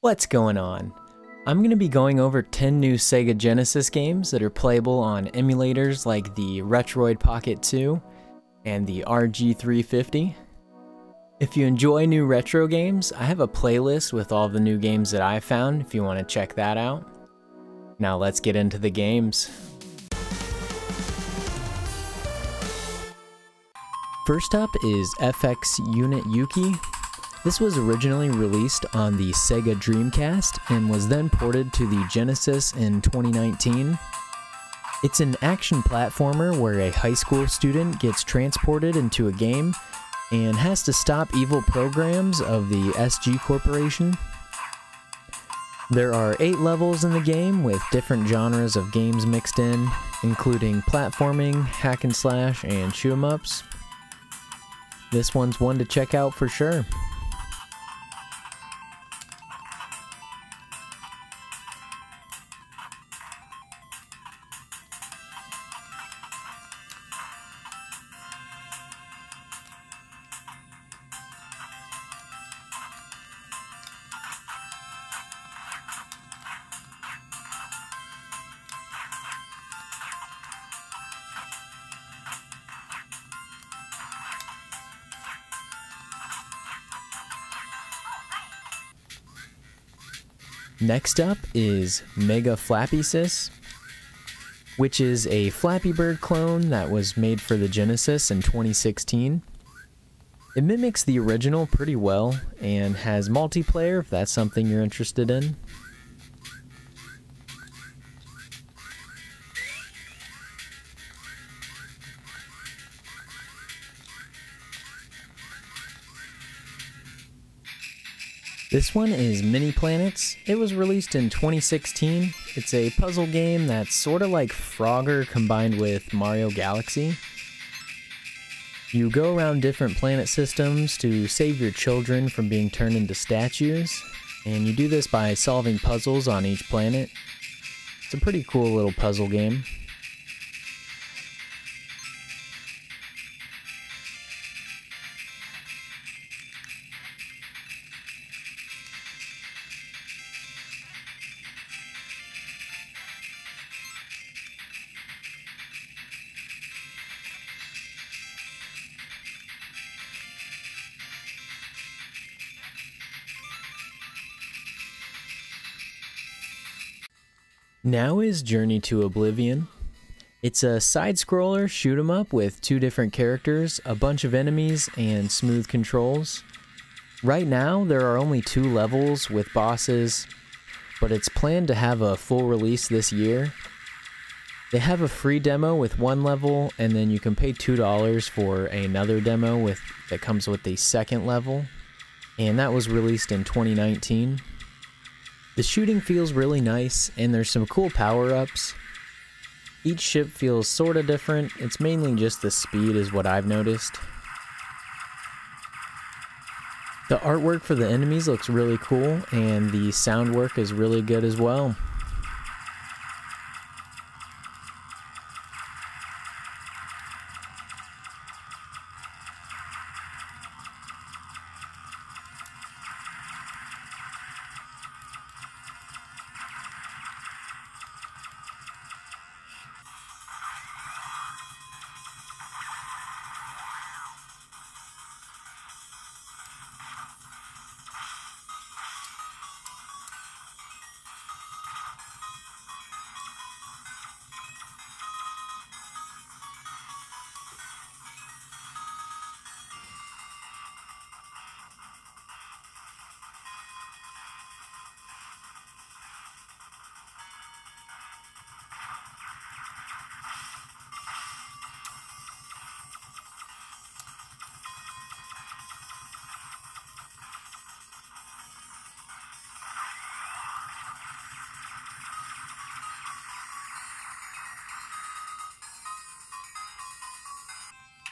What's going on? I'm going to be going over 10 new Sega Genesis games that are playable on emulators like the Retroid Pocket 2 and the RG350. If you enjoy new retro games, I have a playlist with all the new games that I found if you want to check that out. Now let's get into the games. First up is FX Unit Yuki. This was originally released on the Sega Dreamcast and was then ported to the Genesis in 2019. It's an action platformer where a high school student gets transported into a game and has to stop evil programs of the SG Corporation. There are 8 levels in the game with different genres of games mixed in, including platforming, hack and slash, and shoot 'em ups. This one's one to check out for sure. Next up is Mega Flappy, which is a Flappy Bird clone that was made for the Genesis in 2016. It mimics the original pretty well and has multiplayer if that's something you're interested in. This one is Miniplanets. It was released in 2016. It's a puzzle game that's sort of like Frogger combined with Mario Galaxy. You go around different planet systems to save your children from being turned into statues, and you do this by solving puzzles on each planet. It's a pretty cool little puzzle game. Now is Journey to Oblivion. It's a side-scroller shoot 'em up with 2 different characters, a bunch of enemies, and smooth controls. Right now, there are only 2 levels with bosses, but it's planned to have a full release this year. They have a free demo with 1 level, and then you can pay $2 for another demo that comes with the second level, and that was released in 2019. The shooting feels really nice, and there's some cool power-ups. Each ship feels sorta different. It's mainly just the speed is what I've noticed. The artwork for the enemies looks really cool, and the sound work is really good as well.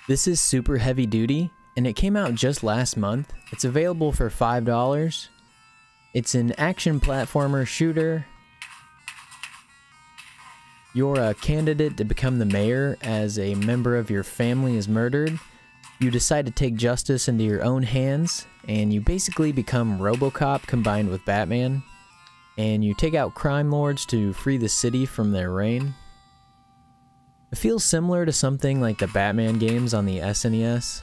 This is Super Heavy Duty, and it came out just last month. It's available for $5. It's an action platformer shooter. You're a candidate to become the mayor as a member of your family is murdered, You decide to take justice into your own hands, and you basically become RoboCop combined with Batman, and you take out crime lords to free the city from their reign. It feels similar to something like the Batman games on the SNES.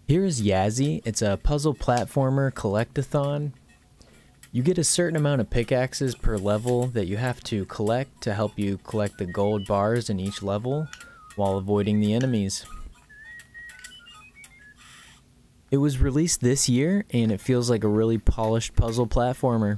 Here is Yazzie. It's a puzzle platformer collectathon. You get a certain amount of pickaxes per level that you have to collect to help you collect the gold bars in each level while avoiding the enemies. It was released this year and it feels like a really polished puzzle platformer.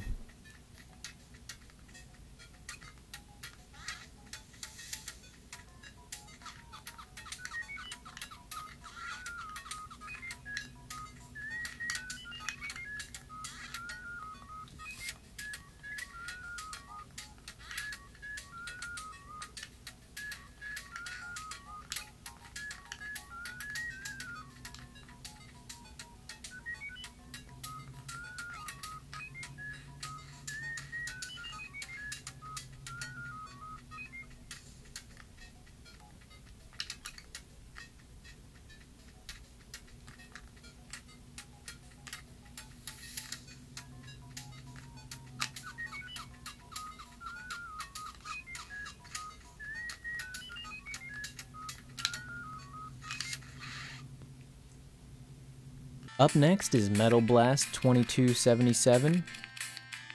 Up next is Metal Blast 2277.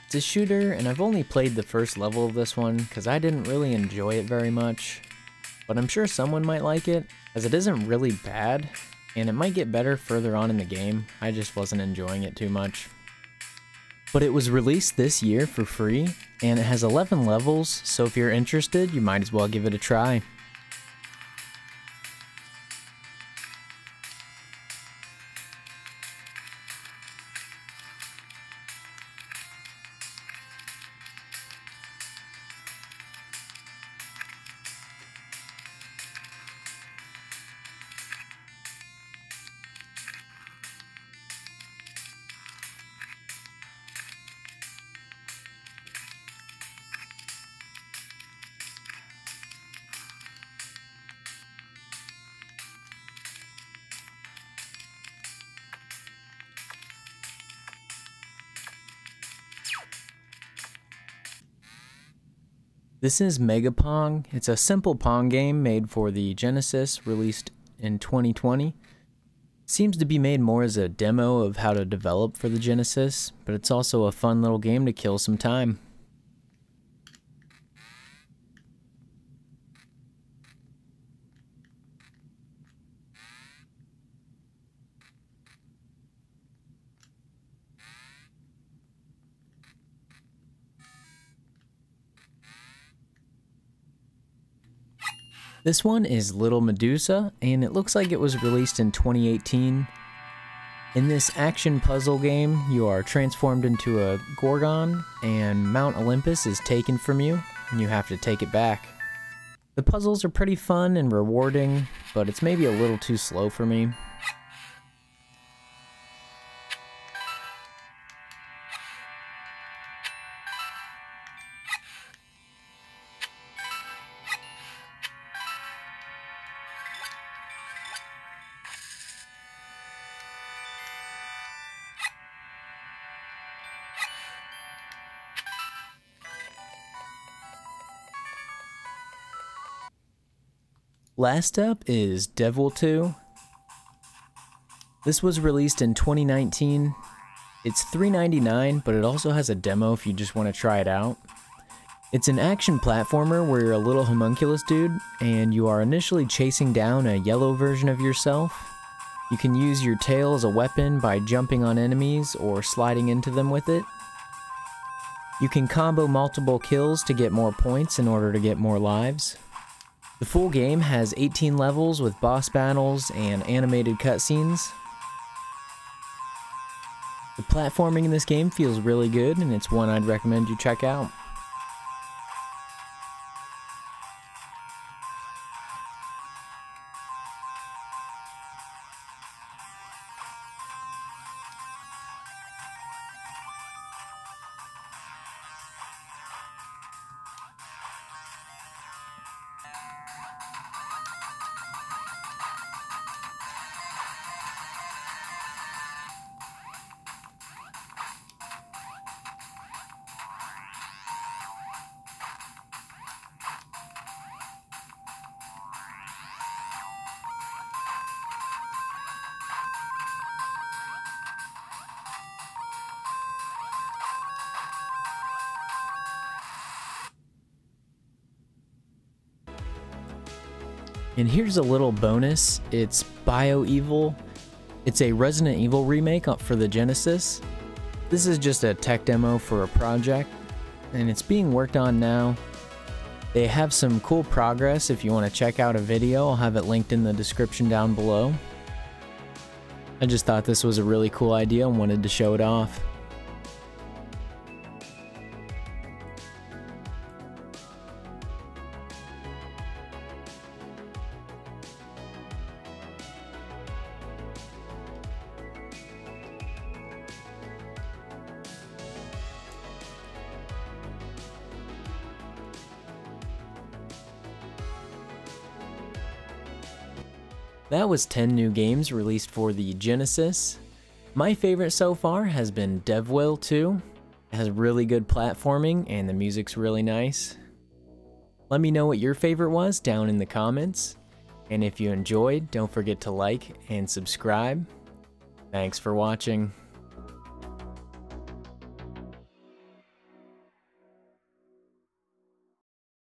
It's a shooter, and I've only played the first level of this one because I didn't really enjoy it very much. But I'm sure someone might like it, as it isn't really bad, and it might get better further on in the game. I just wasn't enjoying it too much. But it was released this year for free, and it has 11 levels, so if you're interested, you might as well give it a try. This is Megapong. It's a simple Pong game made for the Genesis, released in 2020. It seems to be made more as a demo of how to develop for the Genesis, but it's also a fun little game to kill some time. This one is Little Medusa, and it looks like it was released in 2018. In this action puzzle game, you are transformed into a Gorgon, and Mount Olympus is taken from you, and you have to take it back. The puzzles are pretty fun and rewarding, but it's maybe a little too slow for me. Last up is Devwill 2. This was released in 2019. It's $3.99, but it also has a demo if you just want to try it out. It's an action platformer where you're a little homunculus dude, and you are initially chasing down a yellow version of yourself. You can use your tail as a weapon by jumping on enemies or sliding into them with it. You can combo multiple kills to get more points in order to get more lives. The full game has 18 levels with boss battles and animated cutscenes. The platforming in this game feels really good, and it's one I'd recommend you check out. And here's a little bonus, it's BioEvil. It's a Resident Evil remake for the Genesis. This is just a tech demo for a project, and it's being worked on now. They have some cool progress. If you want to check out a video, I'll have it linked in the description down below. I just thought this was a really cool idea and wanted to show it off. That was 10 new games released for the Genesis. My favorite so far has been Devwill 2. It has really good platforming and the music's really nice. Let me know what your favorite was down in the comments. And if you enjoyed, don't forget to like and subscribe. Thanks for watching.